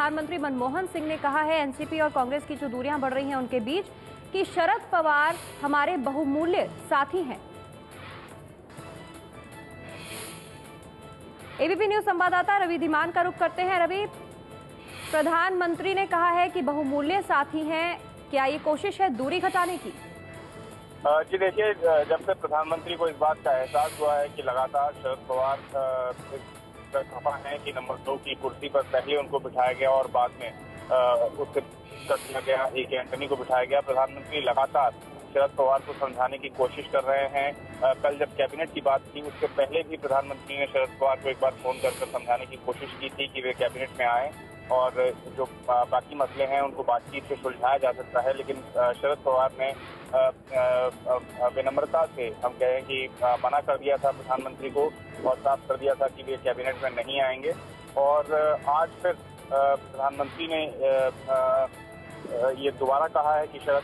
प्रधानमंत्री मनमोहन सिंह ने कहा है एनसीपी और कांग्रेस की जो दूरियां बढ़ रही हैं उनके बीच कि शरद पवार हमारे बहुमूल्य साथी हैं। एबीपी न्यूज संवाददाता रवि धीमान का रुख करते हैं। रवि, प्रधानमंत्री ने कहा है कि बहुमूल्य साथी हैं, क्या ये कोशिश है दूरी घटाने की? जी देखिए, जब से प्रधानमंत्री को इस बात का एहसास हुआ है कि लगातार शरद पवार खफा है कि नंबर 2 की कुर्सी पर पहले उनको बिठाया गया और बाद में उससे कर दिया गया, एक एंटनी को बिठाया गया। प्रधानमंत्री लगातार शरद पवार को समझाने की कोशिश कर रहे हैं। कल जब कैबिनेट की बात थी उससे पहले भी प्रधानमंत्री ने शरद पवार को एक बार फोन कर समझाने की कोशिश की थी कि वे कैबिनेट में आए और जो बाकी मसले हैं उनको बातचीत से सुलझाया जा सकता है। लेकिन शरद पवार ने विनम्रता से हम कहें कि मना कर दिया था प्रधानमंत्री को और साफ कर दिया था कि वे कैबिनेट में नहीं आएंगे। और आज फिर प्रधानमंत्री ने ये दोबारा कहा है कि शरद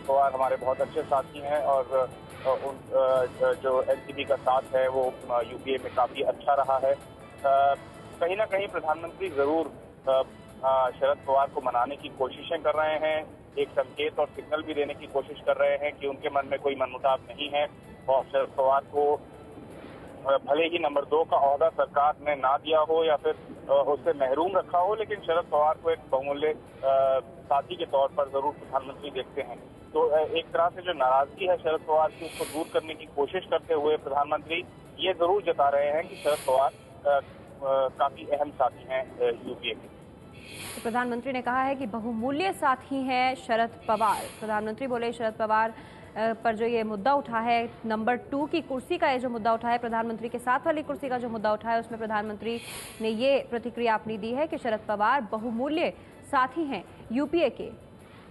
पवार हमारे बहुत अच्छे साथी हैं और जो एनसीपी का साथ है वो यूपीए में काफी अच्छा रहा है। कहीं ना कहीं प्रधानमंत्री जरूर शरद पवार को मनाने की कोशिशें कर रहे हैं, एक संकेत और सिग्नल भी देने की कोशिश कर रहे हैं कि उनके मन में कोई मनमुटाव नहीं है और शरद पवार को भले ही नंबर 2 का ओहदा सरकार ने ना दिया हो या फिर उससे महरूम रखा हो, लेकिन शरद पवार को एक बहुमूल्य साथी के तौर पर जरूर प्रधानमंत्री देखते हैं। तो एक तरह से जो नाराजगी है शरद पवार की उसको दूर करने की कोशिश करते हुए प्रधानमंत्री ये जरूर जता रहे हैं कि शरद पवार काफी अहम साथी हैं यूपीए के। तो प्रधानमंत्री ने कहा है कि बहुमूल्य साथी हैं शरद पवार। प्रधानमंत्री बोले शरद पवार पर जो ये मुद्दा उठा है नंबर 2 की कुर्सी का, ये जो मुद्दा उठा है प्रधानमंत्री के साथ वाली कुर्सी का जो मुद्दा उठा है उसमें प्रधानमंत्री ने ये प्रतिक्रिया अपनी दी है कि शरद पवार बहुमूल्य साथी हैं यूपीए के।